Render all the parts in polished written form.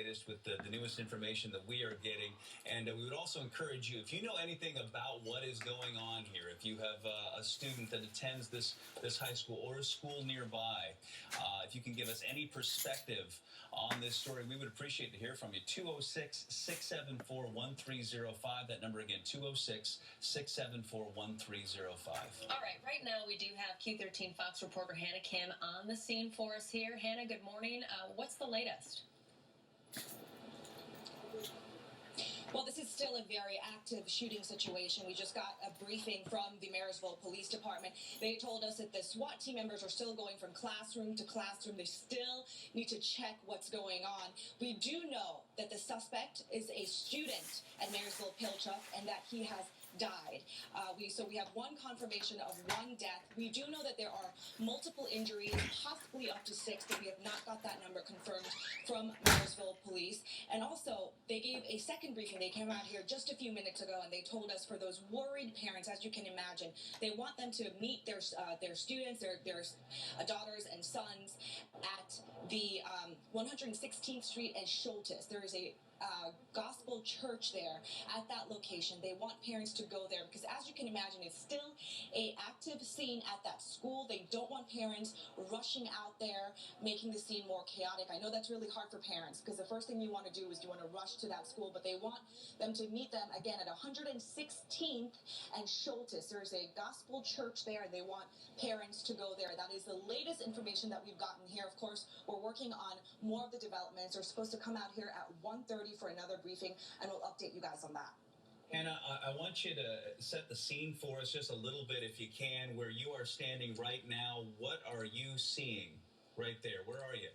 latest with the newest information that we are getting. And we would also encourage you, if you know anything about what is going on here, if you have a student that attends this high school or a school nearby, if you can give us any perspective on this story, we would appreciate to hear from you. 206-674-1305. That number again, 206-674-1305. All right, right now we do have Q13 Fox reporter Hannah Kim on the scene for us here. Hannah, good morning. What's the latest? Well, this is still a very active shooting situation. We just got a briefing from the Marysville Police Department. They told us that the SWAT team members are still going from classroom to classroom. They still need to check what's going on. We do know that the suspect is a student at Marysville Pilchuck and that he has died. So we have one confirmation of one death. We do know that there are multiple injuries, possibly up to 6, but we have not got that number confirmed from Marysville Police. And also, they gave a second briefing. They came out here just a few minutes ago, and they told us for those worried parents, as you can imagine, they want them to meet their students, their daughters and sons at the 116th Street and Schultes. There is a gospel church there at that location. They want parents to go there because, as you can imagine, it's still a active scene at that school. They don't want parents rushing out there, making the scene more chaotic. I know that's really hard for parents because the first thing you want to do is you want to rush to that school, but they want them to meet them again at 116th and Schultes. There's a gospel church there, and they want parents to go there. That is the latest information that we've gotten here. Of course, we're working on more of the developments. They're supposed to come out here at 1:30 for another briefing, and we'll update you guys on that. Hannah, I want you to set the scene for us just a little bit, if you can, where you are standing right now. What are you seeing right there? Where are you?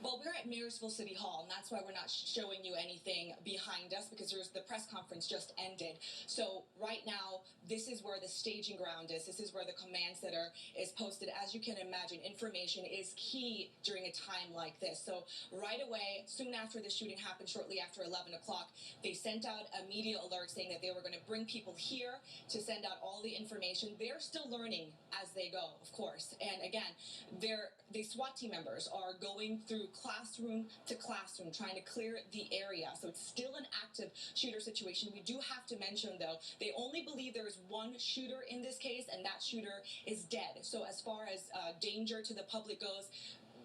Well, we're at Marysville City Hall, and that's why we're not showing you anything behind us because the press conference just ended. So right now, this is where the staging ground is. This is where the command center is posted. As you can imagine, information is key during a time like this. So right away, soon after the shooting happened, shortly after 11 o'clock, they sent out a media alert saying that they were going to bring people here to send out all the information. They're still learning as they go, of course. And again, the SWAT team members are going through classroom to classroom trying to clear the area. So it's still an active shooter situation. We do have to mention, though, they only believe there is one shooter in this case, and that shooter is dead. So as far as danger to the public goes,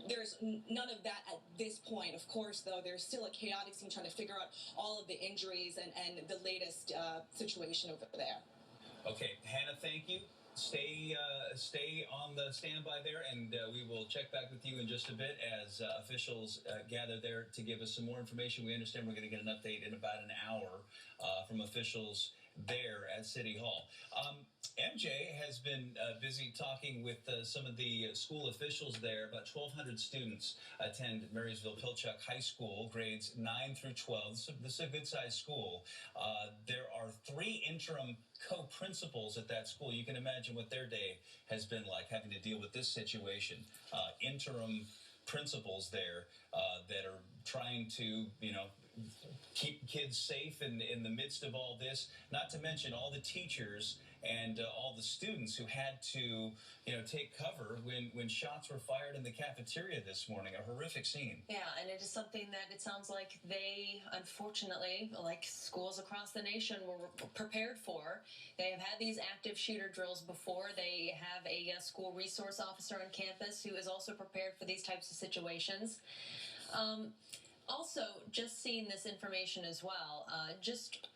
there's none of that at this point. Of course, though, there's still a chaotic scene trying to figure out all of the injuries and the latest situation over there. Okay, Hannah, thank you. Stay on the standby there, and we will check back with you in just a bit as officials gather there to give us some more information. We understand we're going to get an update in about an hour from officials there at City Hall. MJ has been busy talking with some of the school officials there. About 1,200 students attend Marysville Pilchuck High School, grades 9 through 12. This is a good-sized school. There are 3 interim co-principals at that school. You can imagine what their day has been like, having to deal with this situation. Interim principals there that are trying to, keep kids safe in the midst of all this, not to mention all the teachers and all the students who had to, take cover when shots were fired in the cafeteria this morning. A horrific scene. Yeah, and it is something that it sounds like they, unfortunately, like schools across the nation, were prepared for. They have had these active shooter drills before. They have a school resource officer on campus who is also prepared for these types of situations. Also, just seeing this information as well, just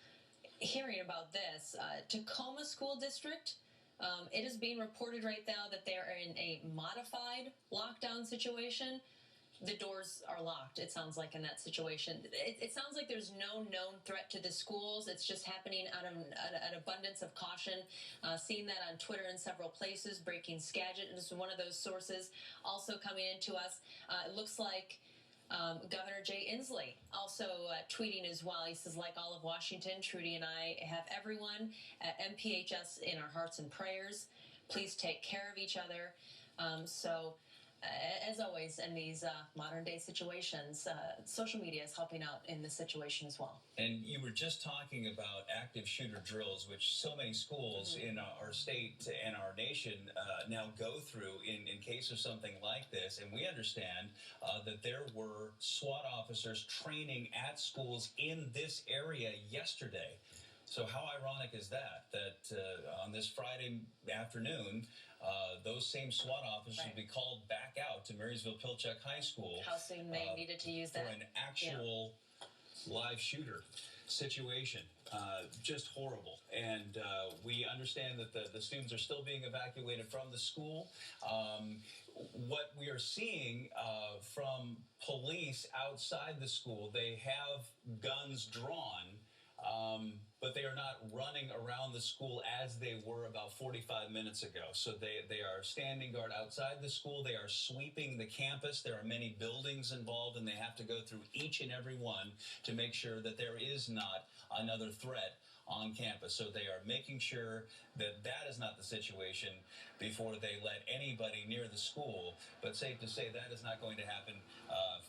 hearing about this, Tacoma School District, it is being reported right now that they are in a modified lockdown situation. The doors are locked, it sounds like, in that situation. It sounds like there's no known threat to the schools. It's just happening out of an abundance of caution. Seeing that on Twitter in several places. Breaking Skagit is one of those sources also coming into us. It looks like Governor Jay Inslee also tweeting as well. He says, like all of Washington, Trudy and I have everyone at MPHS in our hearts and prayers. Please take care of each other. So as always, in these modern day situations, social media is helping out in this situation as well. And you were just talking about active shooter drills, which so many schools in our state and our nation now go through in case of something like this. And we understand that there were SWAT officers training at schools in this area yesterday. So how ironic is that on this Friday afternoon, those same SWAT officers would be called back out to Marysville Pilchuck High School. How soon they needed to use that? For an actual live shooter situation. Just horrible. And we understand that the students are still being evacuated from the school. What we are seeing from police outside the school, they have guns drawn. But they are not running around the school as they were about 45 minutes ago. So they are standing guard outside the school. They are sweeping the campus. There are many buildings involved, and they have to go through each and every one to make sure that there is not another threat on campus. So they are making sure that that is not the situation before they let anybody near the school. But safe to say that is not going to happen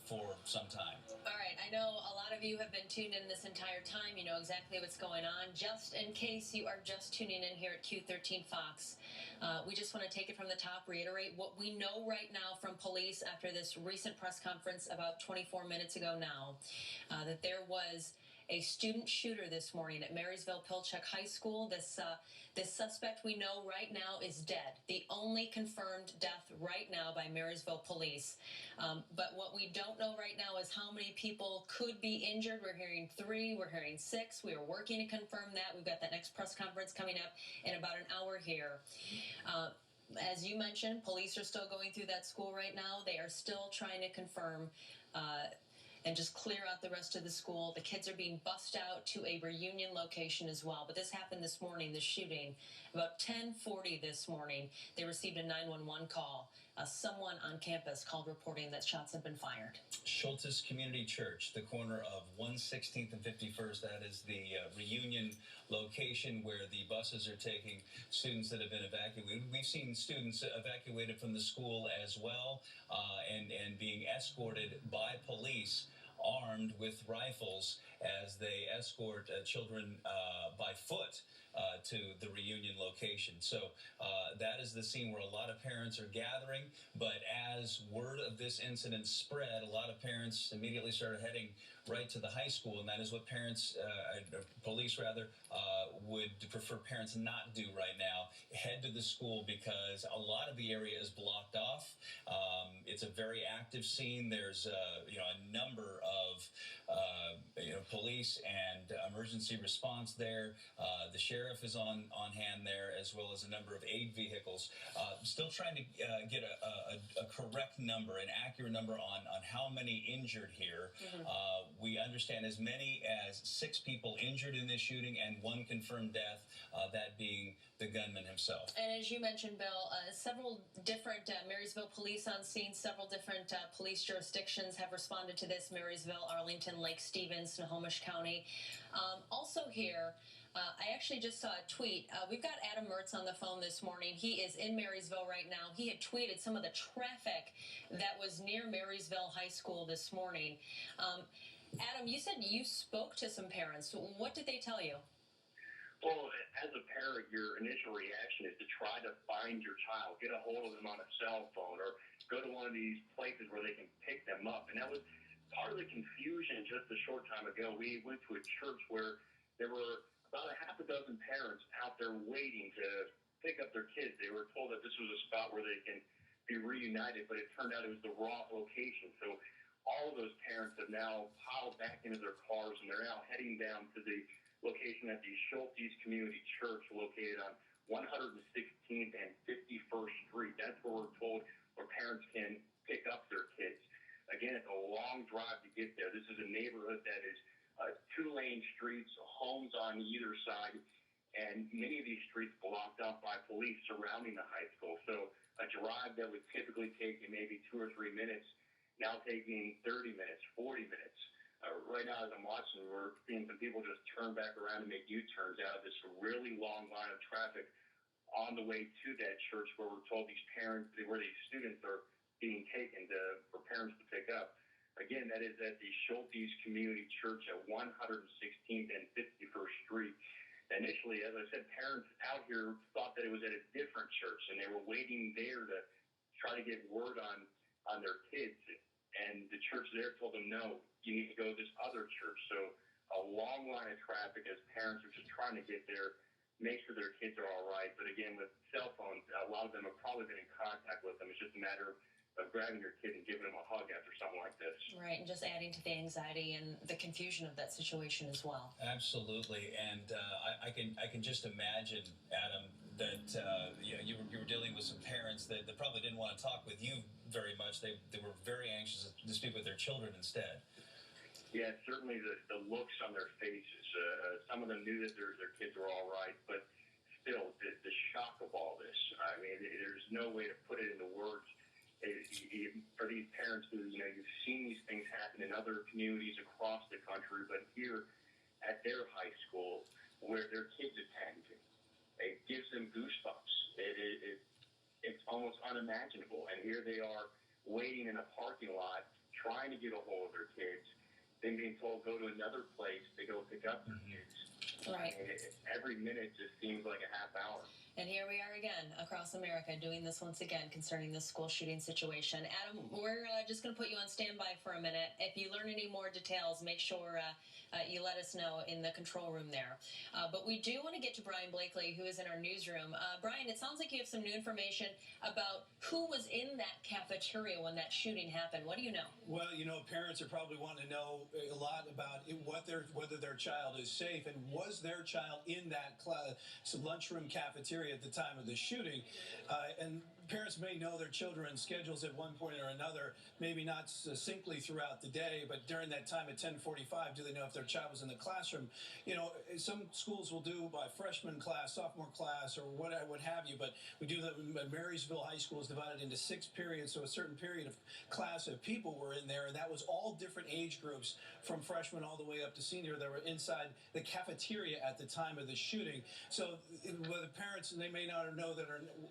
for some time. All right. I know a lot of you have been tuned in this entire time. You know exactly what's going on. Just in case you are just tuning in here at Q13 Fox, we just want to take it from the top, reiterate what we know right now from police after this recent press conference about 24 minutes ago now, that there was a student shooter this morning at Marysville Pilchuck High School. This suspect we know right now is dead. The only confirmed death right now by Marysville police. But what we don't know right now is how many people could be injured. We're hearing 3, we're hearing 6. We are working to confirm that. We've got that next press conference coming up in about an hour here. As you mentioned, police are still going through that school right now. They are still trying to confirm and just clear out the rest of the school. The kids are being bussed out to a reunion location as well. But this happened this morning, this shooting. About 10:40 this morning, they received a 911 call. Someone on campus called reporting that shots had been fired. Schultes Community Church, the corner of 116th and 51st. That is the reunion location where the buses are taking students that have been evacuated. We've seen students evacuated from the school as well, and being escorted by police armed with rifles as they escort children by foot to the reunion location. So that is the scene where a lot of parents are gathering. But as word of this incident spread, a lot of parents immediately started heading right to the high school, and that is what parents, police rather, would prefer parents not do right now. Head to the school because a lot of the area is blocked off. It's a very active scene. There's a number of police and emergency response there. The sheriff is on hand there, as well as a number of aid vehicles. Still trying to get a correct number, an accurate number on how many injured here. We understand as many as 6 people injured in this shooting and 1 confirmed death, that being the gunman himself. And as you mentioned, Bill, several different Marysville police on scene, several different police jurisdictions have responded to this: Marysville, Arlington, Lake Stevens, Snohomish County. Also here, I actually just saw a tweet. We've got Adam Mertz on the phone this morning. He is in Marysville right now. He had tweeted some of the traffic that was near Marysville High School this morning. Adam, you said you spoke to some parents. What did they tell you? Well, as a parent, your initial reaction is to try to find your child, get a hold of them on a cell phone, or go to one of these places where they can pick them up. And that was part of the confusion just a short time ago. We went to a church where there were about a half a dozen parents out there waiting to pick up their kids. They were told that this was a spot where they can be reunited, but it turned out it was the wrong location. So all of those parents have now piled back into their cars, and they're now heading down to the location at the Schultes Community Church located on 116th and 51st Street. That's where we're told where parents can pick up their kids. Again, it's a long drive to get there. This is a neighborhood that is 2-lane streets, homes on either side, and many of these streets blocked up by police surrounding the high school. So a drive that would typically take you maybe 2 or 3 minutes, now taking 30 minutes, 40 minutes. Right now, as I'm watching, we're seeing some people just turn back around and make U-turns out of this really long line of traffic on the way to that church where we're told these parents, where these students are being again, that is at the Schultes Community Church at 116th and 51st Street. Initially, as I said, parents out here thought that it was at a different church, and they were waiting there to try to get word on their kids. And the church there told them, no, you need to go to this other church. So a long line of traffic as parents are just trying to get there, make sure their kids are all right. But again, with cell phones, a lot of them have probably been in contact with them. It's just a matter of grabbing your kid and giving them a hug after something like this. Right, and just adding to the anxiety and the confusion of that situation as well. Absolutely, and I can just imagine, Adam, that you were dealing with some parents that probably didn't want to talk with you very much. They were very anxious to speak with their children instead. Yeah, certainly the looks on their faces. Some of them knew that their kids were all right, but still, the shock of all this. I mean, there's no way to put it into words. For these parents who, you've seen these things happen in other communities across the country, but here at their high school where their kids attend, it gives them goosebumps. It's almost unimaginable. And here they are waiting in a parking lot, trying to get a hold of their kids, then being told go to another place to go pick up their kids. Right. And every minute just seems like a half hour. And here we are again across America doing this once again concerning this school shooting situation. Adam, we're just going to put you on standby for a minute. If you learn any more details, make sure you let us know in the control room there. But we do want to get to Brian Blakely, who is in our newsroom. Brian, it sounds like you have some new information about who was in that cafeteria when that shooting happened. What do you know? Well, parents are probably wanting to know a lot about whether their child is safe, and was their child in that lunchroom cafeteria at the time of the shooting. And parents may know their children's schedules at one point or another, maybe not succinctly throughout the day, but during that time at 10:45, do they know if their child was in the classroom? Some schools will do by freshman class, sophomore class, or what have you, but we do that. Marysville High School is divided into 6 periods, so a certain period of class of people were in there, and that was all different age groups from freshman all the way up to senior that were inside the cafeteria at the time of the shooting. So whether parents, they may not know that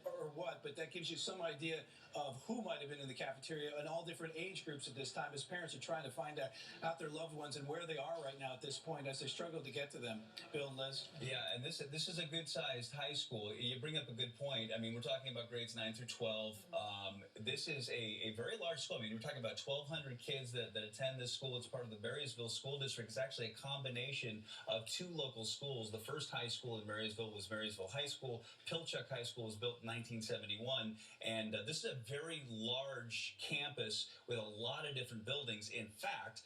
or what, but that gives you some idea of who might have been in the cafeteria and all different age groups at this time as parents are trying to find out their loved ones and where they are right now at this point as they struggle to get to them. Bill and Liz? Yeah, and this is a good-sized high school. You bring up a good point. I mean, we're talking about grades 9 through 12. This is a very large school. I mean, we're talking about 1,200 kids that attend this school. It's part of the Marysville School District. It's actually a combination of 2 local schools. The first high school in Marysville was Marysville High School. Pilchuck High School was built in 1971, and this is a very large campus with a lot of different buildings. In fact,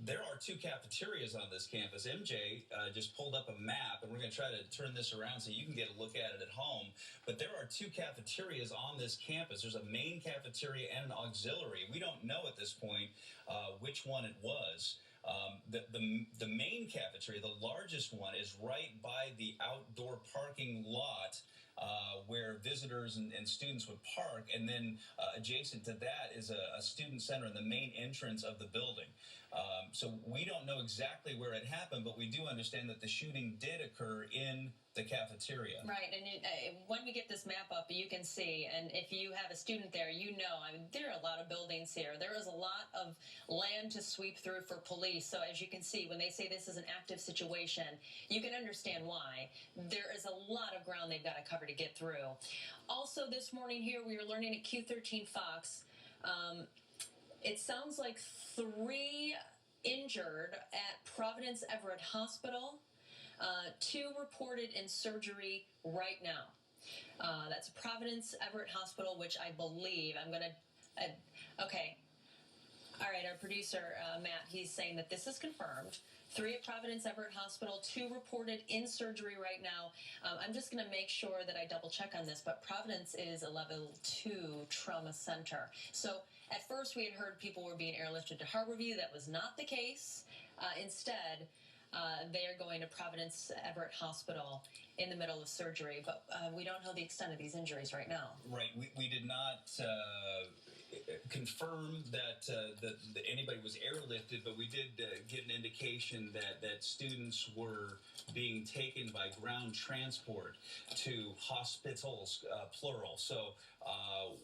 there are 2 cafeterias on this campus. MJ just pulled up a map, and we're going to try to turn this around so you can get a look at it at home. But there are 2 cafeterias on this campus. There's a main cafeteria and an auxiliary. We don't know at this point which one it was. The main cafeteria, the largest one, is right by the outdoor parking lot where visitors and students would park, and then adjacent to that is a student center in the main entrance of the building. So we don't know exactly where it happened, but we do understand that the shooting did occur in the cafeteria. Right, and when we get this map up, you can see, and if you have a student there, I mean, there are a lot of buildings here. There is a lot of land to sweep through for police. So as you can see, when they say this is an active situation, you can understand why. There is a lot of ground they've got to cover to get through. Also this morning here, we were learning at Q13 Fox, it sounds like 3 injured at Providence Everett Hospital. 2 reported in surgery right now. That's Providence Everett Hospital, which I believe okay. All right, our producer, Matt, he's saying that this is confirmed. 3 at Providence Everett Hospital, 2 reported in surgery right now. I'm just going to make sure that I double check on this, but Providence is a level 2 trauma center. So at first we had heard people were being airlifted to Harborview. That was not the case. Instead, they are going to Providence Everett Hospital in the middle of surgery, but we don't know the extent of these injuries right now. Right. We did not confirm that anybody was airlifted, but we did get an indication that students were being taken by ground transport to hospitals, plural. So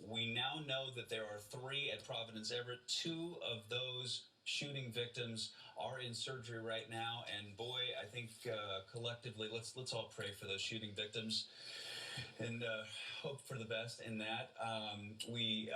we now know know that there are 3 at Providence Everett. 2 of those shooting victims are in surgery right now, and boy, I think collectively, let's all pray for those shooting victims and hope for the best in that. We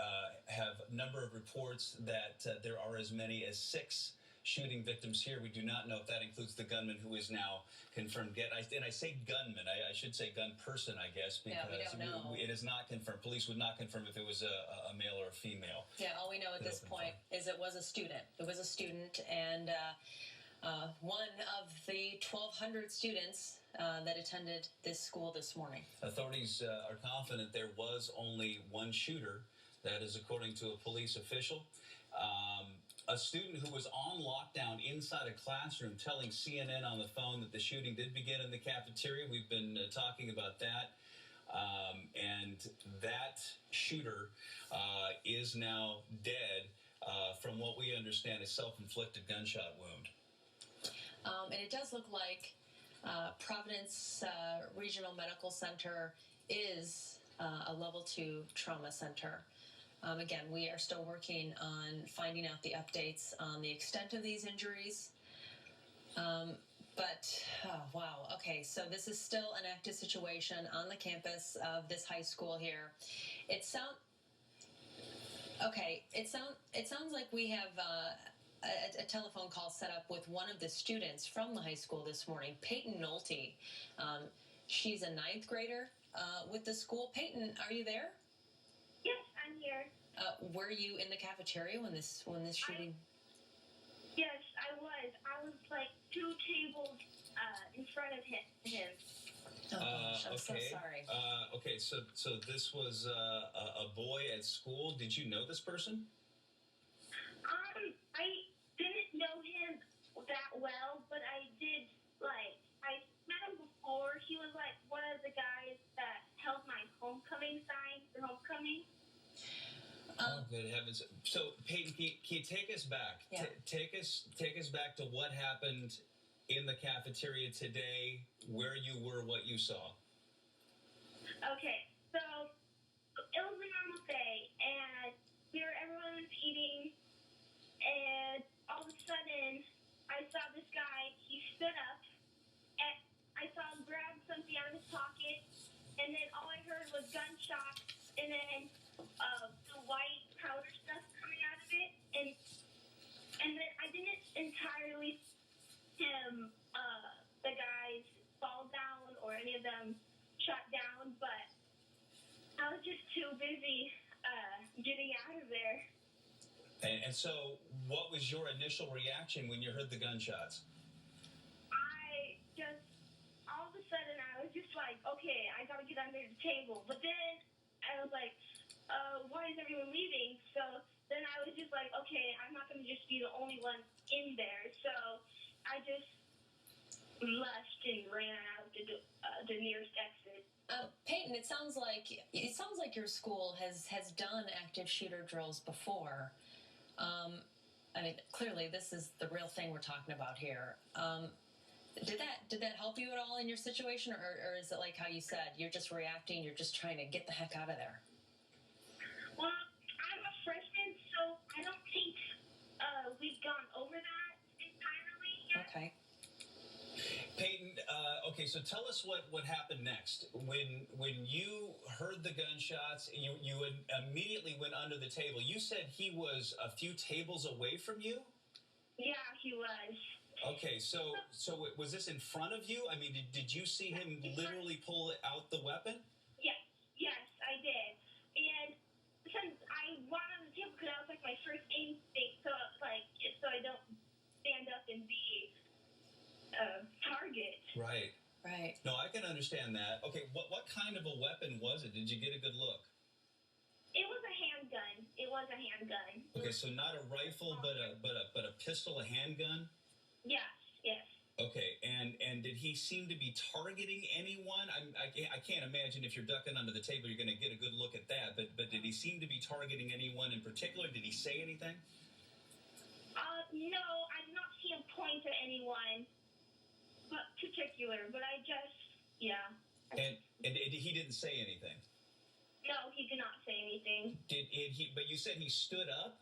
have a number of reports that there are as many as 6 shooting victims here. We do not know if that includes the gunman who is now confirmed dead. And I say gunman, I should say gun person, I guess, because we don't know. it is not confirmed. Police would not confirm if it was a male or a female. Yeah, all we know at this point is it was a student. It was a student, and one of the 1,200 students that attended this school this morning. Authorities are confident there was only one shooter. That is according to a police official. A student who was on lockdown inside a classroom telling CNN on the phone that the shooting did begin in the cafeteria. We've been talking about that. And that shooter is now dead from what we understand, a self-inflicted gunshot wound. And it does look like Providence Regional Medical Center is a level 2 trauma center. Again, we are still working on finding out the updates on the extent of these injuries. But, wow, okay, so this is still an active situation on the campus of this high school here. It sounds like we have a telephone call set up with one of the students from the high school this morning, Peyton Nolte. She's a 9th grader with the school. Peyton, are you there? Yes, I'm here. Were you in the cafeteria when this shooting? Yes, I was. I was like 2 tables in front of him. Oh gosh, I'm so okay. sorry. Okay, so this was a boy at school. Did you know this person? I didn't know him that well, but I did, I met him before. He was like one of the guys that held my homecoming sign for homecoming. Oh, good heavens! So, Peyton, can you take us back? Yeah. Take us back to what happened in the cafeteria today, where you were, what you saw. Okay, so it was a normal day, and everyone was eating, and all of a sudden, I saw this guy. He stood up, and I saw him grab something out of his pocket, and then all I heard was gunshots, and then the white powder stuff coming out of it, and then I didn't entirely see him, the guys fall down or any of them shot down, but I was just too busy getting out of there. And so, what was your initial reaction when you heard the gunshots? All of a sudden, I was just like, okay, I gotta get under the table. But then I was like, why is everyone leaving? So then I was just like, okay, I'm not gonna just be the only one in there. So I just left and ran out the nearest exit. Peyton, it sounds like your school has done active shooter drills before. I mean, clearly this is the real thing we're talking about here. Did that help you at all in your situation, or is it like how you said, you're just reacting, you're just trying to get the heck out of there? Well, I'm a freshman, so I don't think we've gone over that entirely yet. Okay. Peyton, okay, so tell us what happened next. When you heard the gunshots, you immediately went under the table. You said he was a few tables away from you? Yeah, he was. Okay, so was this in front of you? I mean, did you see him literally pull out the weapon? Yes, I did. And since I went on the table because that was like my first instinct, so I don't stand up and be target. Right. No, I can understand that. Okay, what kind of a weapon was it? Did you get a good look? It was a handgun. Okay, so not a rifle, but a pistol, a handgun. Yes. Okay, and did he seem to be targeting anyone? I can't imagine if you're ducking under the table, you're going to get a good look at that. But did he seem to be targeting anyone in particular? Did he say anything? No, I did not see him point at anyone, but particular. But I just, yeah. And he didn't say anything. No, he did not say anything. Did he? But you said he stood up.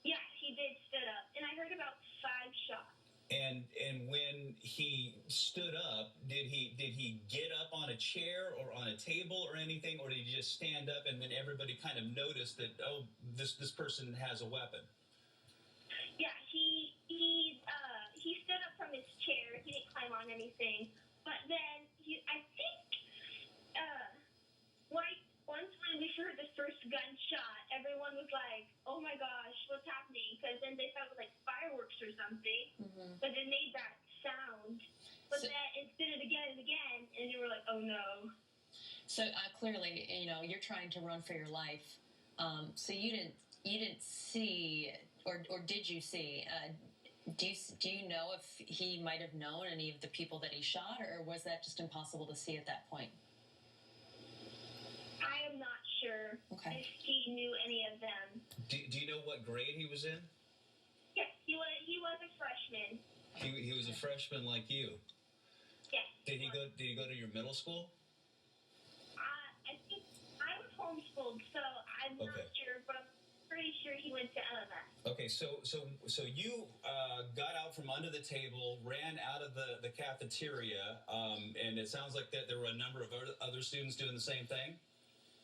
Yes, he did stood up, and I heard about 5 shots. And when he stood up, did he get up on a chair or on a table or anything, or did he just stand up and then everybody kind of noticed that, oh, this person has a weapon? Yeah, he stood up from his chair. He didn't climb on anything, but then I think once when we heard the first gunshot, everyone was like, "Oh my gosh, what's happening?" Because then they thought it was like fireworks or something. Mm-hmm. But it made that sound. But then it did it again and again, and you were like, "Oh no." So clearly, you're trying to run for your life. So you didn't see, or did you see? Do you know if he might have known any of the people that he shot, or was that just impossible to see at that point? I am not sure if he knew any of them. Do you know what grade he was in? Yes, he was a freshman. He was a freshman like you. Yes. Did he go to your middle school? I think I was homeschooled, so I'm not sure, but I'm pretty sure he went to LMS. Okay, so you got out from under the table, ran out of the cafeteria, and it sounds like that there were a number of other students doing the same thing.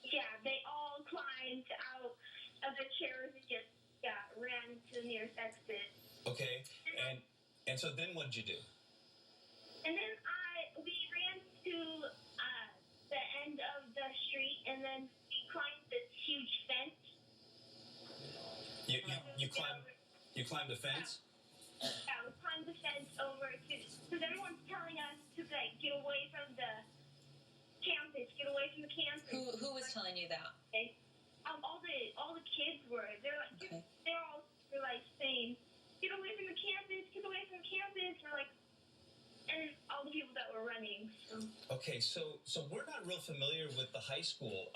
Yeah, they all climbed out of the chairs and just ran to the nearest exit. Okay, and so then what did you do? And then we ran to the end of the street, and then we climbed this huge fence. You climbed the fence? Yeah, we climbed the fence over because everyone's telling us to get away from the campus, get away from the campus. Who was telling you that? Okay. All the kids were. They're like saying, "Get away from the campus, get away from the campus." We're like, and all the people that were running. So. Okay, so we're not real familiar with the high school.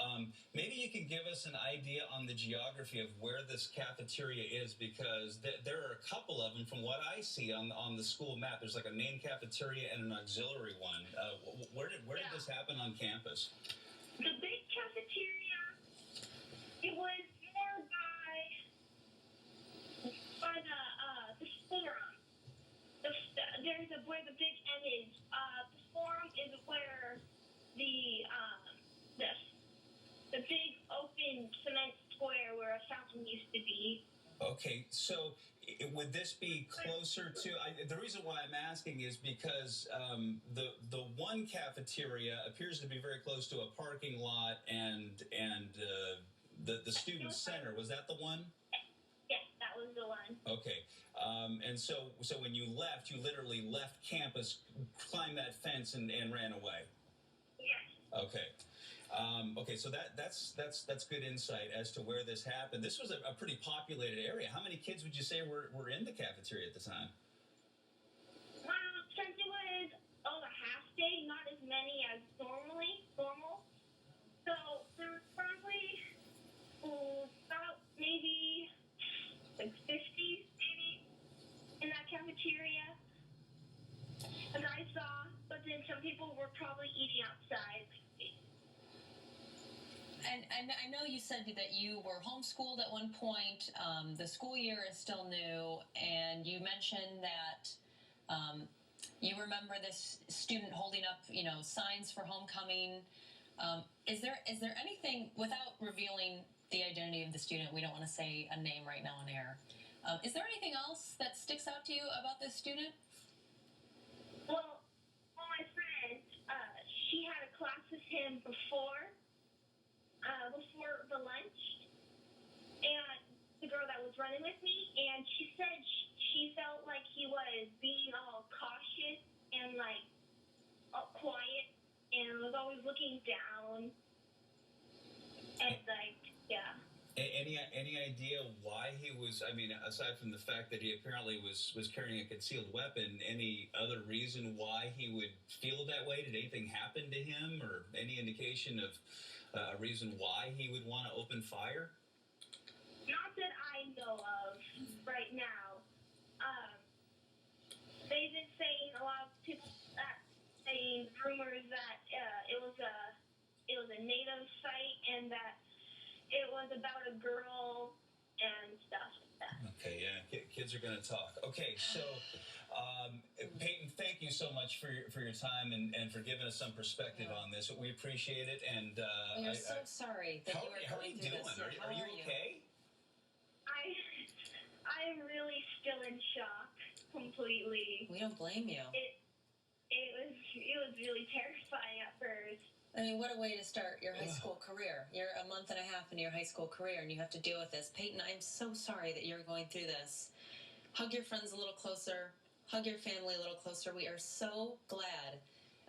Maybe you can give us an idea on the geography of where this cafeteria is, because there are a couple of them from what I see on the school map. There's like a main cafeteria and an auxiliary one. Where did this happen on campus? The big cafeteria, it was more by the forum. There's where the big M is. The forum is where the big open cement square where a fountain used to be. Okay, so would this be closer to? The reason why I'm asking is because the one cafeteria appears to be very close to a parking lot and the student center. Was that the one? Yes, that was the one. Okay, and so when you left, you literally left campus, climbed that fence, and ran away. Yes. Okay. Okay, so that's good insight as to where this happened. This was a pretty populated area. How many kids would you say were in the cafeteria at the time? Since it was a half day, not as many as normal. So there was probably about maybe like 50 maybe in that cafeteria. And I saw, but then some people were probably eating outside. And I know you said that you were homeschooled at one point. The school year is still new, and you mentioned that you remember this student holding up, signs for homecoming. Is there anything, without revealing the identity of the student, we don't want to say a name right now on air. Is there anything else that sticks out to you about this student? Well, my friend, she had a class with him before the lunch, and the girl that was running with me, and she said she felt like he was being all cautious and like all quiet and was always looking down and Any idea why he was? I mean, aside from the fact that he apparently was carrying a concealed weapon, any other reason why he would feel that way? Did anything happen to him, or any indication of a reason why he would want to open fire? Not that I know of right now. They've been saying, a lot of people saying rumors that it was it was a native site and that it was about a girl and stuff like that. Okay, yeah, kids are going to talk. Okay, so Peyton, thank you so much for your time and for giving us some perspective on this. We appreciate it, and we are so sorry that you are how are going you through doing? this. Are you okay? I'm really still in shock completely. We don't blame you. It was really terrifying at first. I mean, what a way to start your high school career. You're a month and a half into your high school career, and you have to deal with this. Peyton, I'm so sorry that you're going through this. Hug your friends a little closer. Hug your family a little closer. We are so glad,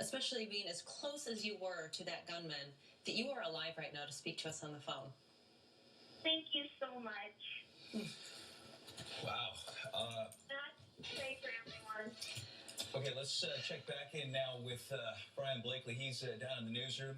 especially being as close as you were to that gunman, that you are alive right now to speak to us on the phone. Thank you so much. Wow. That's great for everyone. Okay, let's check back in now with Brian Blakely. He's down in the newsroom.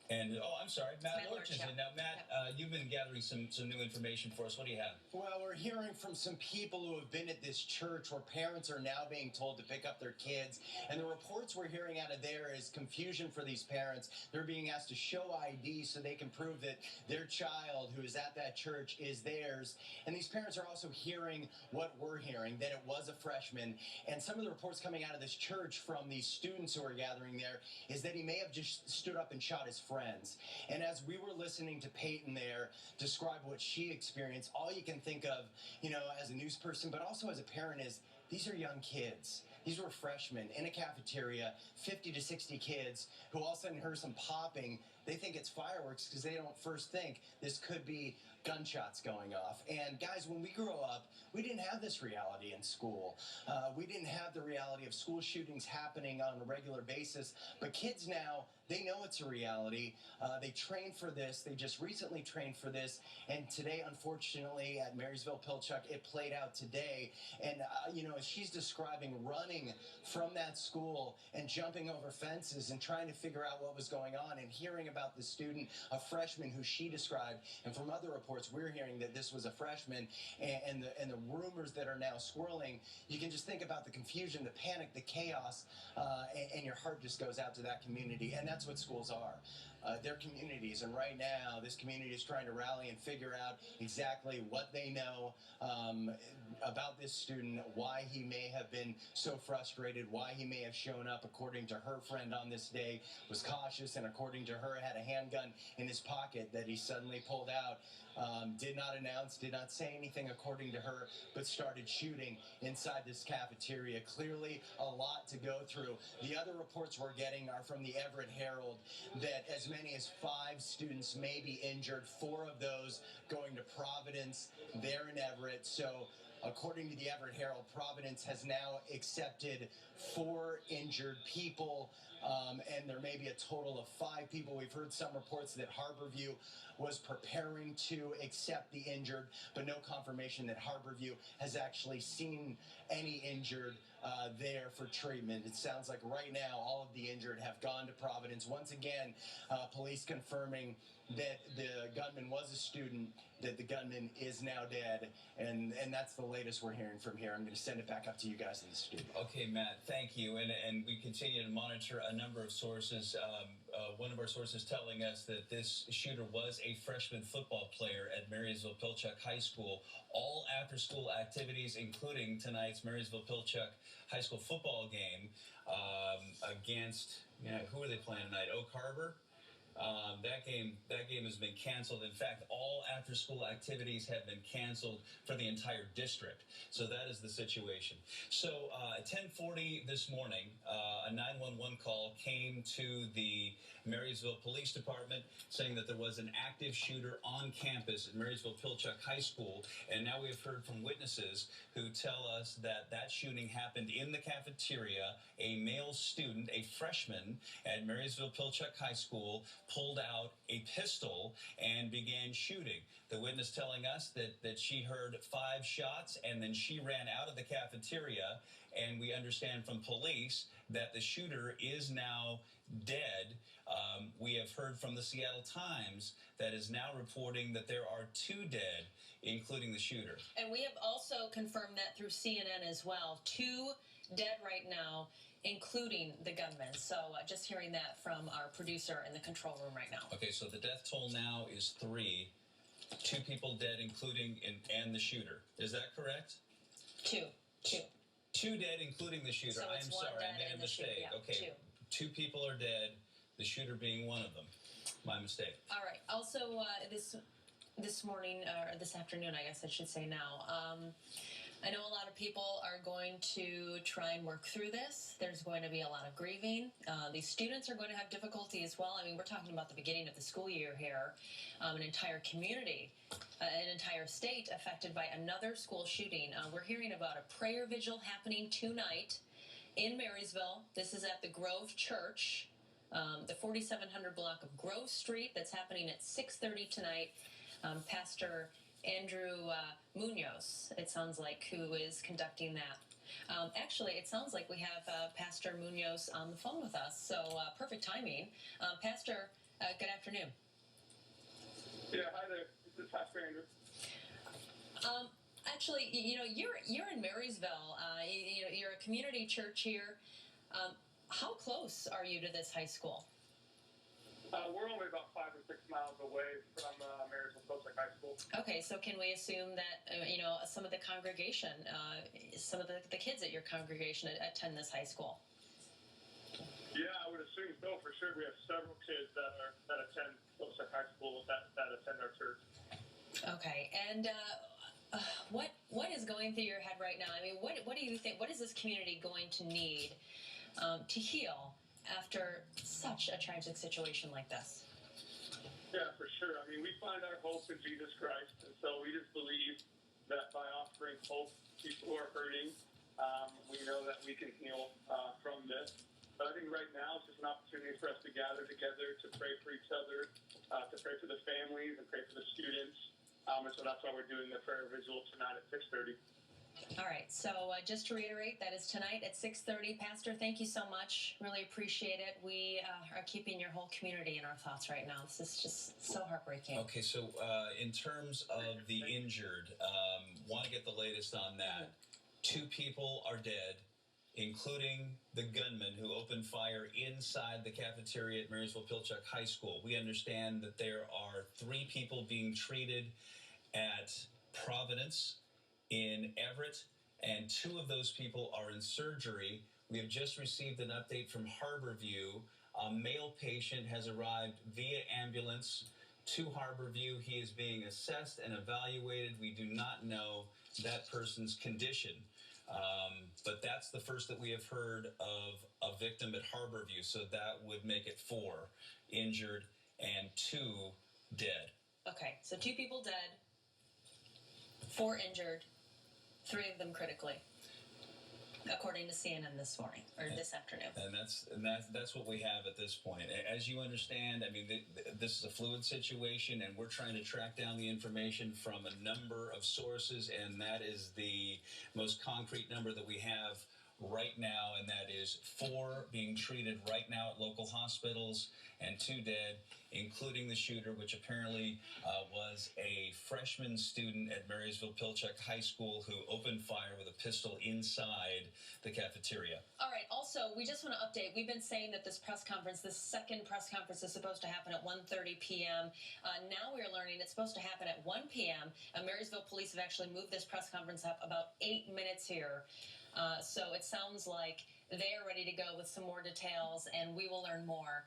And, I'm sorry, Matt Lorch is in. Now, Matt, you've been gathering some new information for us. What do you have? Well, we're hearing from some people who have been at this church where parents are now being told to pick up their kids. And the reports we're hearing out of there is confusion for these parents. They're being asked to show ID so they can prove that their child who is at that church is theirs. And these parents are also hearing what we're hearing, that it was a freshman. And some of the reports coming out of this church from these students who are gathering there is that he may have just stood up and shot his friends. And as we were listening to Peyton there describe what she experienced, all you can think of, as a news person, but also as a parent is, these are young kids. These were freshmen in a cafeteria, 50 to 60 kids who all of a sudden heard some popping. They think it's fireworks because they don't first think this could be gunshots going off. And guys, when we grew up, we didn't have this reality in school. We didn't have the reality of school shootings happening on a regular basis. But kids now, they know it's a reality. They train for this. They just recently trained for this. And today, unfortunately, at Marysville Pilchuck, it played out today. And, as she's describing running from that school and jumping over fences and trying to figure out what was going on and hearing about the student, a freshman who she described. And from other reports, we're hearing that this was a freshman. And the rumors that are now swirling, you can just think about the confusion, the panic, the chaos, and your heart just goes out to that community. And that's what schools are. They're communities, and right now this community is trying to rally and figure out exactly what they know about this student, why he may have been so frustrated, why he may have shown up. According to her friend on this day, was cautious, and according to her, had a handgun in his pocket that he suddenly pulled out. Did not announce, did not say anything according to her, but started shooting inside this cafeteria. Clearly a lot to go through. The other reports we're getting are from the Everett Herald that as many as 5 students may be injured, 4 of those going to Providence there in Everett. So according to the Everett Herald, Providence has now accepted 4 injured people, and there may be a total of 5 people. We've heard some reports that Harborview was preparing to accept the injured, but no confirmation that Harborview has actually seen any injured there for treatment. It sounds like right now all of the injured have gone to Providence. Once again, police confirming that the gunman was a student, that the gunman is now dead, and that's the latest we're hearing from here. I'm going to send it back up to you guys in the studio. Okay, Matt, thank you. And we continue to monitor a number of sources. One of our sources telling us that this shooter was a freshman football player at Marysville Pilchuck High School. All after-school activities, including tonight's Marysville Pilchuck High School football game against, who are they playing tonight? Oak Harbor? That game has been canceled. In fact, all after-school activities have been canceled for the entire district. So that is the situation. So at 10:40 this morning, a 911 call came to the Marysville Police Department saying that there was an active shooter on campus at Marysville Pilchuck High School. And now we have heard from witnesses who tell us that that shooting happened in the cafeteria. A male student, a freshman at Marysville Pilchuck High School, pulled out a pistol and began shooting. The witness telling us that she heard 5 shots and then she ran out of the cafeteria, and we understand from police that the shooter is now dead. We have heard from the Seattle Times that is now reporting that there are 2 dead, including the shooter. And we have also confirmed that through CNN as well. 2 dead right now, including the gunman. So just hearing that from our producer in the control room right now. Okay, so the death toll now is 3. 2 people dead, including and the shooter. Is that correct? 2. 2 dead, including the shooter. So I it's am one sorry, I dead made a and the shooter, mistake. yeah, Okay, 2 people are dead, the shooter being one of them. My mistake. All right. Also, this morning, or this afternoon, I guess I should say now, I know a lot of people are going to try and work through this. There's going to be a lot of grieving. These students are going to have difficulty as well. I mean, we're talking about the beginning of the school year here. An entire community, an entire state affected by another school shooting. We're hearing about a prayer vigil happening tonight in Marysville. This is at the Grove Church, the 4700 block of Grove Street. That's happening at 6:30 tonight. Pastor Andrew Munoz, it sounds like, who is conducting that. Actually, it sounds like we have Pastor Munoz on the phone with us, so perfect timing. Pastor, good afternoon. Yeah, hi there. This is Pastor Andrew. Actually, you know, you're in Marysville. You're a community church here. How close are you to this high school? We're only about 5 or 6 miles away from Marysville Pilchuck High School. Okay, so can we assume that some of the congregation, some of the kids at your congregation attend this high school? Yeah, I would assume so for sure. We have several kids that attend Pilchuck High School that attend our church. Okay, and what is going through your head right now? I mean, what do you think? What is this community going to need to heal after such a tragic situation like this? Yeah, for sure. I mean, we find our hope in Jesus Christ, and so we just believe that by offering hope to people who are hurting, we know that we can heal from this. But I think right now it's just an opportunity for us to gather together, to pray for each other, to pray for the families and pray for the students. And so that's why we're doing the prayer vigil tonight at 6:30. All right, so just to reiterate, that is tonight at 6:30. Pastor, thank you so much. Really appreciate it. We are keeping your whole community in our thoughts right now. This is just so heartbreaking. Okay, so in terms of the injured, want to get the latest on that. 2 people are dead, including the gunman who opened fire inside the cafeteria at Marysville Pilchuck High School. We understand that there are 3 people being treated at Providence in Everett, and 2 of those people are in surgery. We have just received an update from Harborview. A male patient has arrived via ambulance to Harborview. He is being assessed and evaluated. We do not know that person's condition. But that's the first that we have heard of a victim at Harborview. So that would make it 4 injured and 2 dead. Okay, so 2 people dead, 4 injured, 3 of them critically, according to CNN this morning or this afternoon. And that's what we have at this point. As you understand, I mean, this is a fluid situation, and we're trying to track down the information from a number of sources, and that is the most concrete number that we have right now, and that is 4 being treated right now at local hospitals and 2 dead, including the shooter, which apparently was a freshman student at Marysville Pilchuck High School who opened fire with a pistol inside the cafeteria. All right, also, we just want to update. We've been saying that this press conference, this second press conference, is supposed to happen at 1:30 p.m. Now we're learning it's supposed to happen at 1 p.m. Marysville police have actually moved this press conference up about 8 minutes here. So it sounds like they are ready to go with some more details, and we will learn more.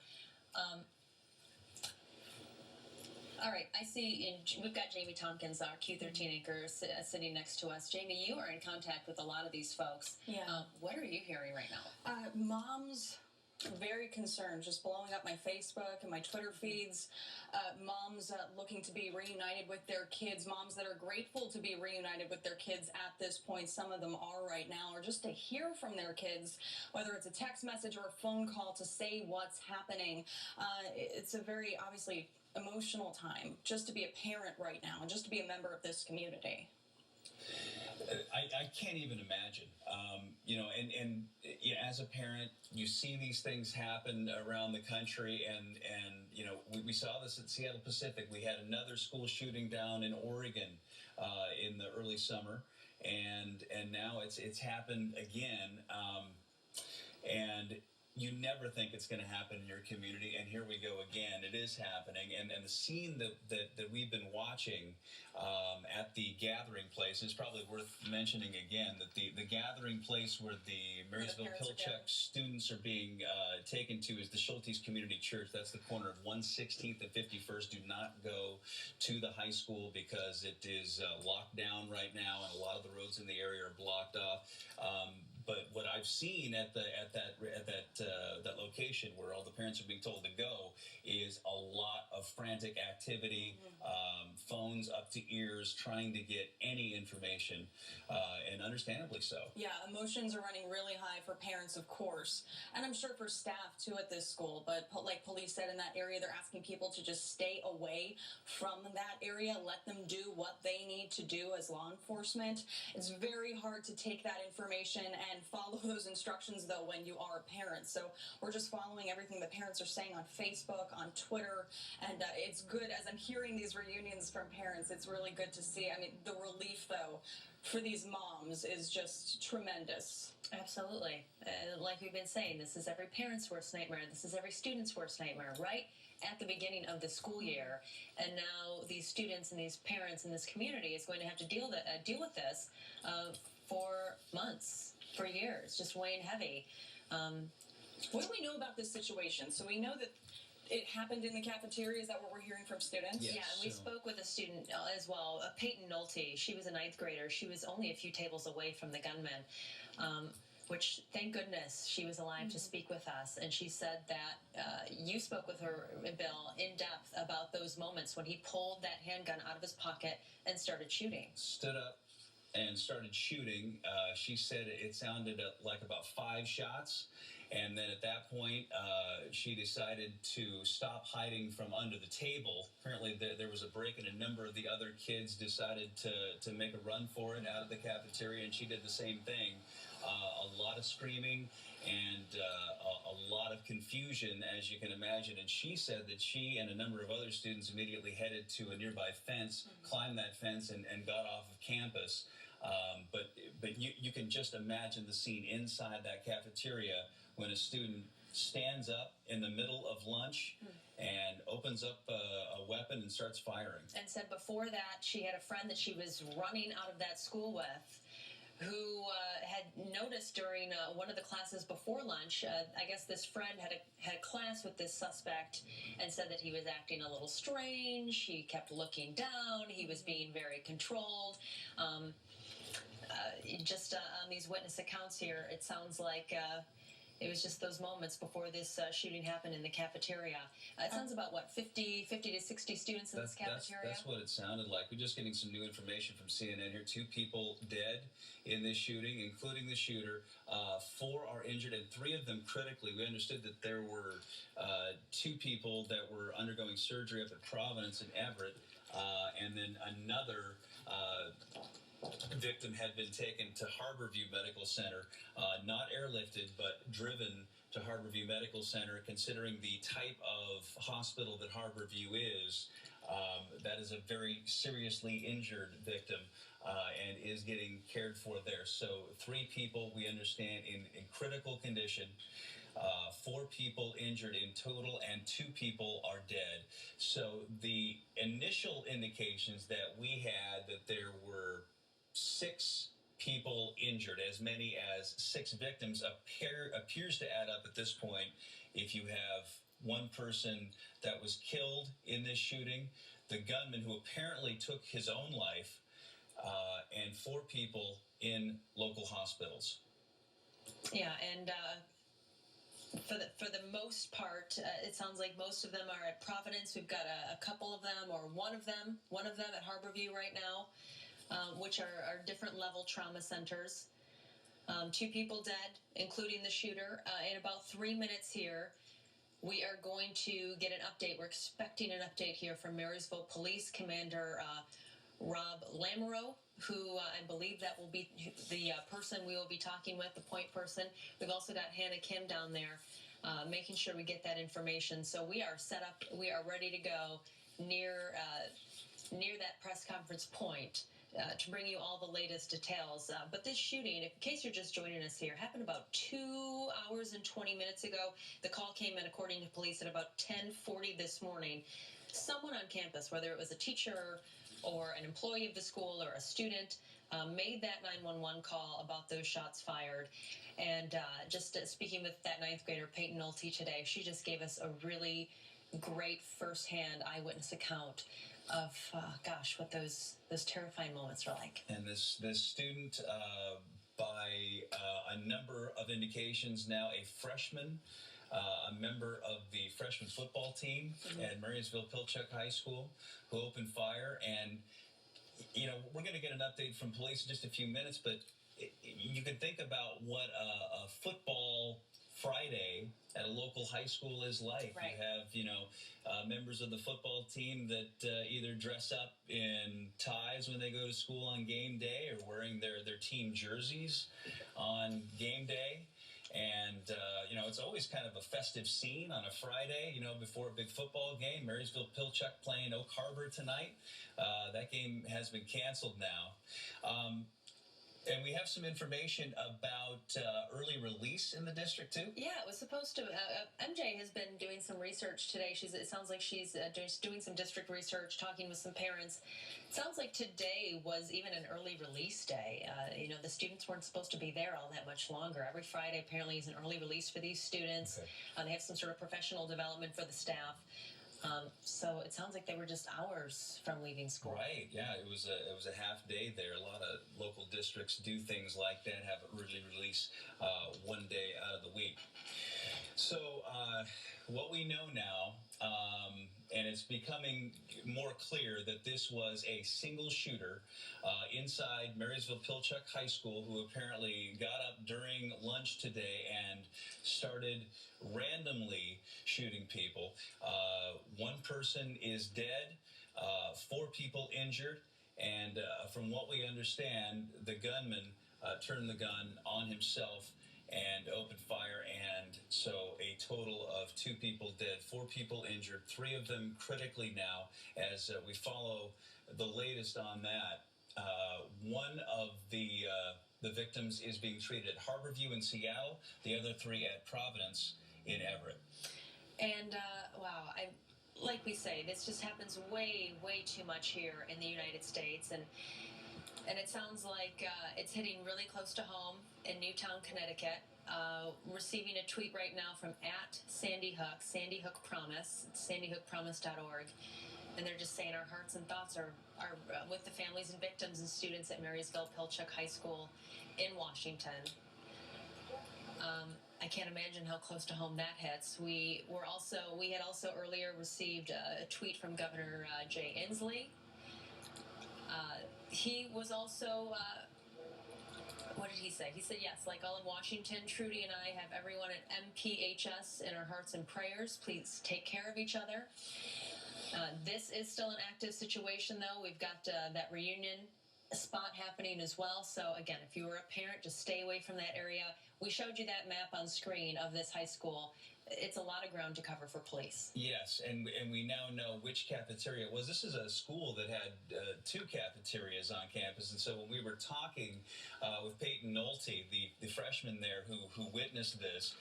All right, I see we've got Jamie Tompkins, our Q13 anchor, sitting next to us. Jamie, you are in contact with a lot of these folks. Yeah. What are you hearing right now? Moms very concerned, just blowing up my Facebook and my Twitter feeds. Moms looking to be reunited with their kids. Moms that are grateful to be reunited with their kids at this point. Some of them are right now, or just to hear from their kids, whether it's a text message or a phone call to say what's happening. It's a very, obviously, emotional time just to be a parent right now and just to be a member of this community. I can't even imagine. And as a parent, you see these things happen around the country, and we saw this at Seattle Pacific. We had another school shooting down in Oregon in the early summer, and now it's happened again, and you never think it's going to happen in your community, and here we go again. It is happening, and the scene that we've been watching at the gathering place is probably worth mentioning again. That the gathering place where the Marysville Pilchuck students are being taken to is the Schultes Community Church. That's the corner of 116th and 51st. Do not go to the high school because it is locked down right now, and a lot of the roads in the area are blocked off. But what I've seen at that location where all the parents are being told to go is a lot of frantic activity, phones up to ears, trying to get any information, and understandably so. Yeah, emotions are running really high for parents, of course, and I'm sure for staff too at this school. But like police said, in that area, they're asking people to just stay away from that area, let them do what they need to do as law enforcement. It's very hard to take that information and follow those instructions, though, when you are a parent. So we're just following everything the parents are saying on Facebook, on Twitter, and it's good. As I'm hearing these reunions from parents, it's really good to see. I mean, the relief, though, for these moms is just tremendous. Absolutely. Like we've been saying, this is every parent's worst nightmare. This is every student's worst nightmare, right at the beginning of the school year. And now these students and these parents in this community is going to have to deal with this for months, for years, just weighing heavy. What do we know about this situation? So we know that it happened in the cafeteria. Is that what we're hearing from students? Yes. Yeah, and we spoke with a student as well, Peyton Nolte. She was a 9th grader. She was only a few tables away from the gunman, which, thank goodness, she was alive to speak with us. And she said that you spoke with her, Bill, in depth about those moments when he pulled that handgun out of his pocket and started shooting. Stood up and started shooting. She said it sounded like about 5 shots. And then at that point, she decided to stop hiding from under the table. Apparently, there was a break, and a number of the other kids decided to make a run for it out of the cafeteria, and she did the same thing. A lot of screaming and a lot of confusion, as you can imagine. And she said that she and a number of other students immediately headed to a nearby fence, climbed that fence, and got off of campus. But you can just imagine the scene inside that cafeteria when a student stands up in the middle of lunch and opens up a weapon and starts firing. And said before that she had a friend that she was running out of that school with who had noticed during one of the classes before lunch, I guess this friend had a class with this suspect and said that he was acting a little strange. He kept looking down. He was being very controlled. Just on these witness accounts here, it sounds like it was just those moments before this shooting happened in the cafeteria. It sounds about, 50 to 60 students in this cafeteria? That's what it sounded like. We're just getting some new information from CNN here. 2 people dead in this shooting, including the shooter. 4 are injured, and 3 of them critically. We understood that there were 2 people that were undergoing surgery up at Providence and Everett, and then another victim had been taken to Harborview Medical Center, not airlifted, but driven to Harborview Medical Center. Considering the type of hospital that Harborview is, that is a very seriously injured victim and is getting cared for there. So 3 people, we understand, in critical condition. 4 people injured in total, and 2 people are dead. So the initial indications that we had that there were 6 people injured, as many as 6 victims, appears to add up at this point. If you have 1 person that was killed in this shooting, the gunman who apparently took his own life, and 4 people in local hospitals. Yeah, and for the most part, it sounds like most of them are at Providence. We've got a couple of them, or one of them at Harborview right now. Which are different level trauma centers. 2 people dead, including the shooter. In about 3 minutes here, we are going to get an update. We're expecting an update here from Marysville Police Commander Rob Lamoureux, who I believe that will be the person we will be talking with, the point person. We've also got Hannah Kim down there, making sure we get that information. So we are set up. We are ready to go near near that press conference point to bring you all the latest details. But this shooting, in case you're just joining us here, happened about 2 hours and 20 minutes ago. The call came in, according to police, at about 10:40 this morning. Someone on campus, whether it was a teacher or an employee of the school or a student, made that 911 call about those shots fired. And just speaking with that ninth grader, Peyton Nolte, today, she just gave us a really great firsthand eyewitness account of, what those terrifying moments are like. And this student, by a number of indications now, a freshman, a member of the freshman football team at Marysville Pilchuck High School, who opened fire. And, we're going to get an update from police in just a few minutes, but you can think about what a football Friday at a local high school is like. Right. You have, members of the football team that either dress up in ties when they go to school on game day or wearing their team jerseys on game day. And, it's always kind of a festive scene on a Friday, before a big football game. Marysville Pilchuck playing Oak Harbor tonight. That game has been canceled now. And we have some information about early release in the district, too. Yeah, it was supposed to. MJ has been doing some research today. It sounds like she's just doing some district research, talking with some parents. It sounds like today was even an early release day. The students weren't supposed to be there all that much longer. Every Friday, apparently, is an early release for these students. Okay. They have some sort of professional development for the staff. So it sounds like they were just hours from leaving school. Right. Yeah. It was a half day there. A lot of local districts do things like that. Have an early release one day out of the week. So what we know now, and it's becoming more clear that this was a single shooter inside Marysville Pilchuck High School, who apparently got up during lunch today and started randomly shooting people. One person is dead, 4 people injured, and from what we understand, the gunman turned the gun on himself and opened fire, and so a total of 2 people dead, 4 people injured, 3 of them critically now, as we follow the latest on that. One of the victims is being treated at Harborview in Seattle, the other 3 at Providence in Everett. And, like we say, this just happens way, way too much here in the United States, and it sounds like it's hitting really close to home in Newtown, Connecticut. Receiving a tweet right now from @Sandy Hook Promise, sandyhookpromise.org. And they're just saying our hearts and thoughts are with the families and victims and students at Marysville Pilchuck High School in Washington. I can't imagine how close to home that hits. We had also earlier received a tweet from Governor Jay Inslee. He was also, what did he say? He said, yes, like all of Washington, Trudy and I have everyone at MPHS in our hearts and prayers. Please take care of each other. This is still an active situation, though. We've got that reunion spot happening as well. So, again, if you were a parent, just stay away from that area. We showed you that map on screen of this high school. It's a lot of ground to cover for police. Yes, and we now know which cafeteria it was. This is a school that had 2 cafeterias on campus, and so when we were talking with Peyton Nolte, the freshman there who witnessed this,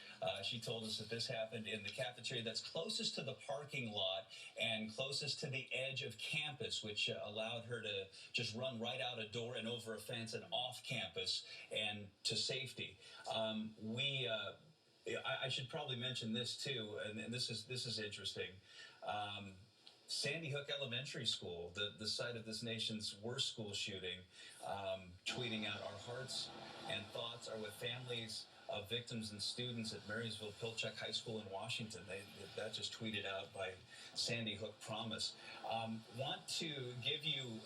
she told us that this happened in the cafeteria that's closest to the parking lot and closest to the edge of campus, which allowed her to just run right out a door and over a fence and off campus and to safety. I should probably mention this too, and this is interesting. Sandy Hook Elementary School, the site of this nation's worst school shooting, tweeting out, our hearts and thoughts are with families of victims and students at Marysville Pilchuck High School in Washington. That just tweeted out by Sandy Hook Promise. Want to give you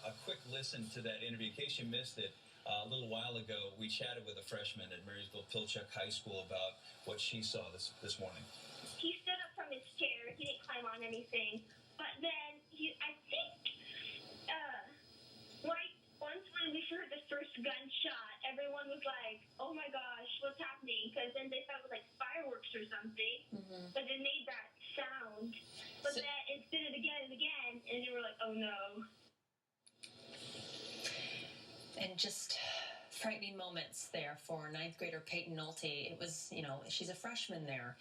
a quick listen to that interview in case you missed it. A little while ago, we chatted with a freshman at Marysville Pilchuck High School about what she saw this morning. He stood up from his chair. He didn't climb on anything. But then, I think, once when we heard the first gunshot, everyone was like, oh my gosh, what's happening? Because then they thought it was like fireworks or something. Mm-hmm. But it made that sound. But then it did it again and again, and they were like, oh no. And just frightening moments there for ninth grader Peyton Nolte. It was, she's a freshman there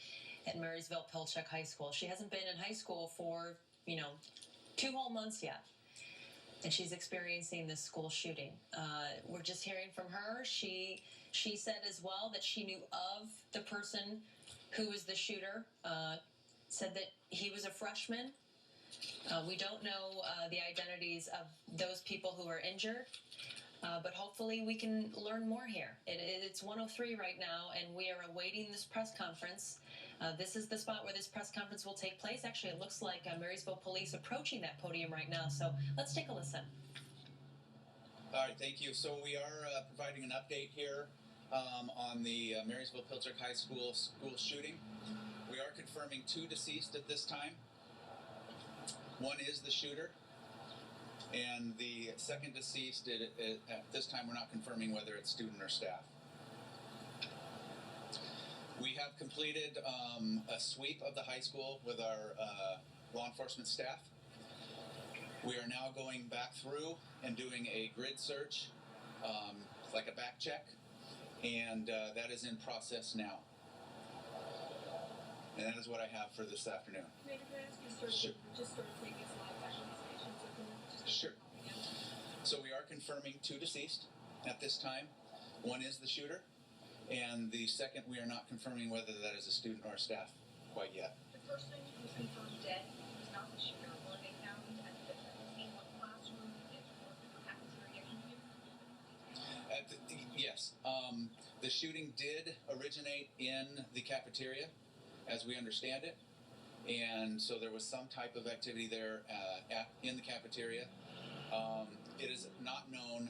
at Marysville Pilchuck High School. She hasn't been in high school for, 2 whole months yet. And she's experiencing this school shooting. We're just hearing from her. She said as well that she knew of the person who was the shooter, said that he was a freshman. We don't know the identities of those people who are injured, but hopefully we can learn more here. It's 1:03 right now, and we are awaiting this press conference. This is the spot where this press conference will take place. Actually, it looks like Marysville Police approaching that podium right now, so let's take a listen. All right, thank you. So we are providing an update here on the Marysville Pilchuck High School shooting. We are confirming 2 deceased at this time. One is the shooter, and the second deceased, at this time we're not confirming whether it's student or staff. We have completed a sweep of the high school with our law enforcement staff. We are now going back through and doing a grid search, like a back check, and that is in process now. And that is what I have for this afternoon. Commander, can I ask you just sort of take us live back on the station? Sure. So we are confirming 2 deceased at this time. One is the shooter, and the second we are not confirming whether that is a student or a staff quite yet. The person who was confirmed dead was not the shooter. Were they found at the scene? What classroom or cafeteria? Yes. The shooting did originate in the cafeteria, as we understand it. And so there was some type of activity there in the cafeteria. It is not known,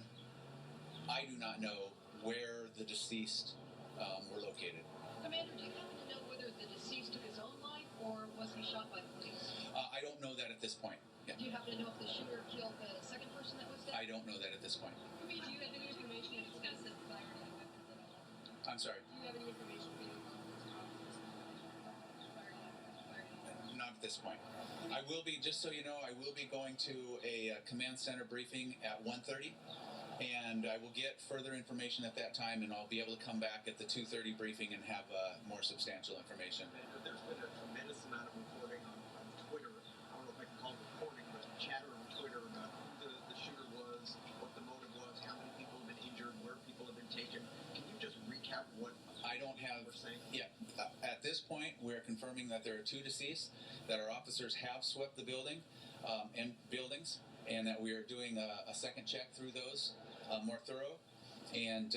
I do not know, where the deceased were located. Commander, do you happen to know whether the deceased took his own life or was he shot by the police? I don't know that at this point. Yeah. Do you happen to know if the shooter killed the second person that was dead? I don't know that at this point. Do you have any information that discusses the firing of the weapons at all? I'm sorry. Do you have any information for you? Not at this point. I will be, just so you know, I will be going to a command center briefing at 1:30, and I will get further information at that time, and I'll be able to come back at the 2:30 briefing and have more substantial information. There's been a tremendous amount of reporting on Twitter. I don't know if I can call it reporting, but chatter on Twitter about who the shooter was, what the motive was, how many people have been injured, where people have been taken. Can you just recap what I don't have. we're saying? Yeah. At this point, we're confirming that there are 2 deceased, that our officers have swept the building and buildings, and that we are doing a second check through those, more thorough. And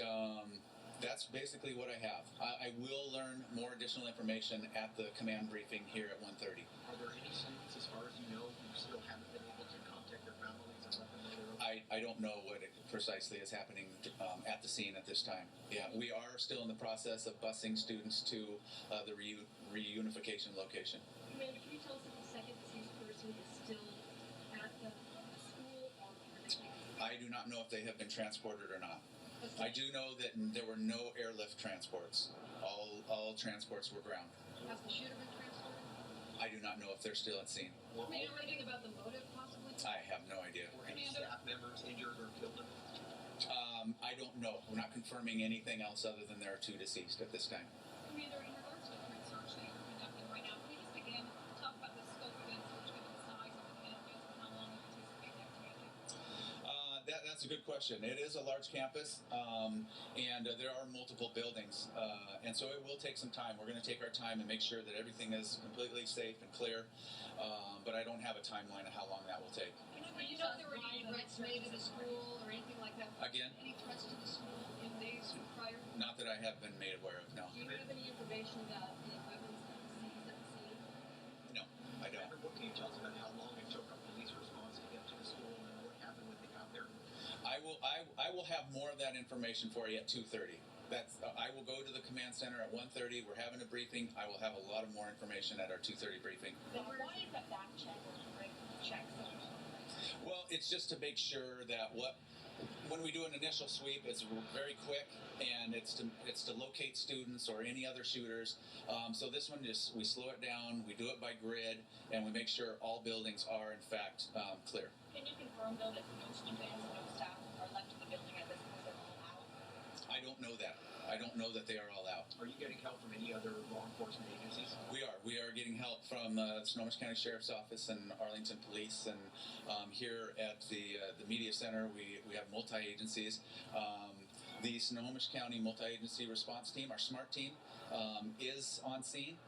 that's basically what I have. I will learn more additional information at the command briefing here at 1:30. Are there any students, as far as you know, who still haven't been able to contact their families and let them know they're okay? I don't know what precisely is happening at the scene at this time. Yeah, we are still in the process of busing students to the reunification location. Commander, can you tell us if the second deceased person is still at the school or are they taken? I do not know if they have been transported or not. I do know that there were no airlift transports. All transports were ground. Has the shooter been transported? I do not know if they're still at scene. Do you know anything about the motive, possibly? I have no idea. Were any staff members injured or killed? I don't know. We're not confirming anything else other than there are 2 deceased at this time. Commander, in regards to the grid search that you're conducting right now, can you just again talk about the scope of that search, given the size of the campus, and how long you anticipate that to take? That's a good question. It is a large campus, and there are multiple buildings, and so it will take some time. We're going to take our time and make sure that everything is completely safe and clear, but I don't have a timeline of how long that will take. Do you know if there were any threats made to the school or anything like that? Again? Any threats to the school in days prior? Not that I have been made aware of, no. Do you have any information about the weapons that were seized at the scene? No, I don't. Commander, what can you tell us about how long it took a police response to get to the school and what happened when they got there? I will have more of that information for you at 2:30. I will go to the command center at 1:30. We're having a briefing. I will have a lot of more information at our 2:30 briefing. Why is that back check or check? Well, it's just to make sure that when we do an initial sweep, it's very quick, and it's to locate students or any other shooters. So this one, we slow it down, we do it by grid, and we make sure all buildings are in fact clear. Can you confirm though that no students, no staff are left in the building at this point? I don't know that they are all out. Are you getting help from any other law enforcement agencies? We are. We are getting help from Snohomish County Sheriff's Office and Arlington Police, and here at the Media Center, we have multi-agencies. The Snohomish County Multi-Agency Response Team, our SMART team, is on scene.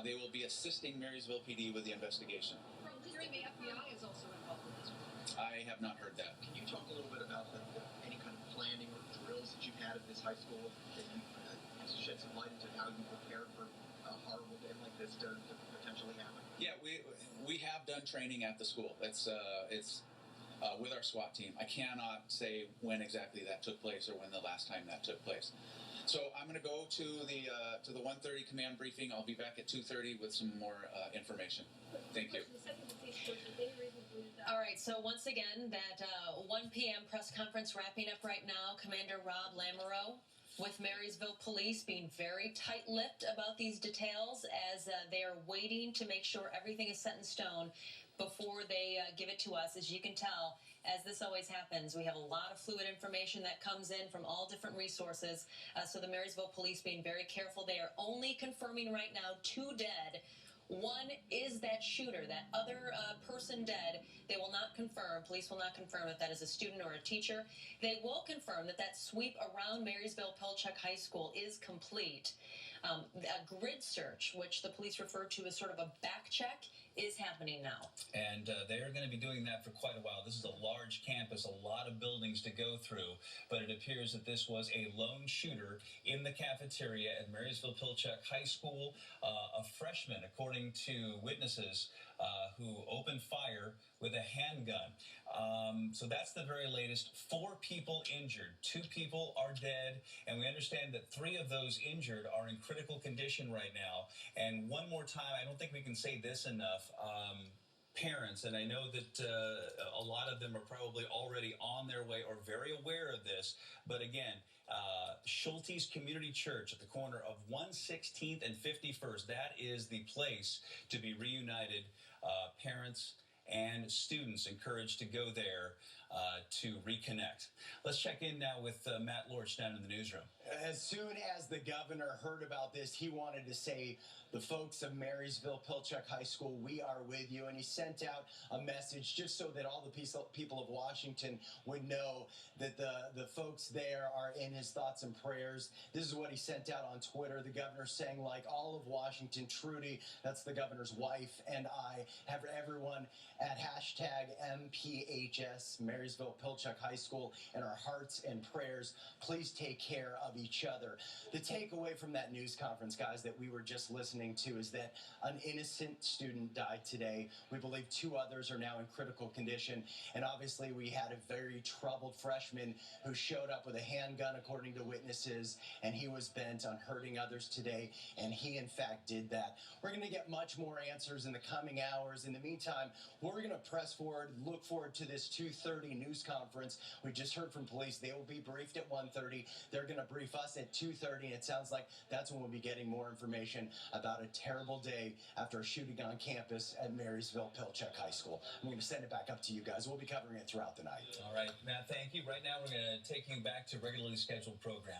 They will be assisting Marysville PD with the investigation. From hearing the FBI is also involved in this. I have not heard that. Can you talk a little bit about any kind of planning or drills that you've had at this high school that you shed some light into how you prepared for a horrible day like this to potentially happen? Yeah, we have done training at the school. It's with our SWAT team. I cannot say when exactly that took place or when the last time that took place. So I'm going to go to the 1:30 command briefing. I'll be back at 2:30 with some more information. Thank you. All right, so once again, that 1 p.m. press conference wrapping up right now. Commander Rob Lamoureux with Marysville Police being very tight-lipped about these details as they are waiting to make sure everything is set in stone before they give it to us. As you can tell, as this always happens, we have a lot of fluid information that comes in from all different resources. So the Marysville Police being very careful. They are only confirming right now 2 dead. One is that shooter, that other person dead. They will not confirm, police will not confirm if that is a student or a teacher. They will confirm that that sweep around Marysville Pilchuck High School is complete. A grid search, which the police refer to as sort of a back check, is happening now. And they are going to be doing that for quite a while. This is a large campus, a lot of buildings to go through, but it appears that this was a lone shooter in the cafeteria at Marysville Pilchuck High School, a freshman, according to witnesses who opened fire with a handgun. So that's the very latest. 4 people injured. 2 people are dead, and we understand that 3 of those injured are in critical condition right now. And one more time, I don't think we can say this enough. Parents, and I know that a lot of them are probably already on their way or very aware of this, but again, Schulte's Community Church at the corner of 116th and 51st, that is the place to be reunited. Parents and students encouraged to go there to reconnect. Let's check in now with Matt Lorch down in the newsroom. As soon as the governor heard about this, he wanted to say, the folks of Marysville Pilchuck High School, we are with you. And he sent out a message just so that all the people of Washington would know that the folks there are in his thoughts and prayers. This is what he sent out on Twitter. The governor saying, like all of Washington, Trudy, that's the governor's wife, and I have everyone at hashtag MPHS, Marysville Pilchuck High School, in our hearts and prayers. Please take care of each other. The takeaway from that news conference, guys, that we were just listening to is that an innocent student died today. We believe 2 others are now in critical condition. And obviously we had a very troubled freshman who showed up with a handgun, according to witnesses, and he was bent on hurting others today. And he, in fact, did that. We're going to get much more answers in the coming hours. In the meantime, we're going to press forward, look forward to this 2:30 news conference. We just heard from police. They will be briefed at 1:30. They're going to brief us at 2:30. And it sounds like that's when we'll be getting more information about a terrible day after a shooting on campus at Marysville Pilchuck High School. I'm going to send it back up to you guys. We'll be covering it throughout the night. All right, Matt, thank you. Right now, we're going to take you back to regularly scheduled program.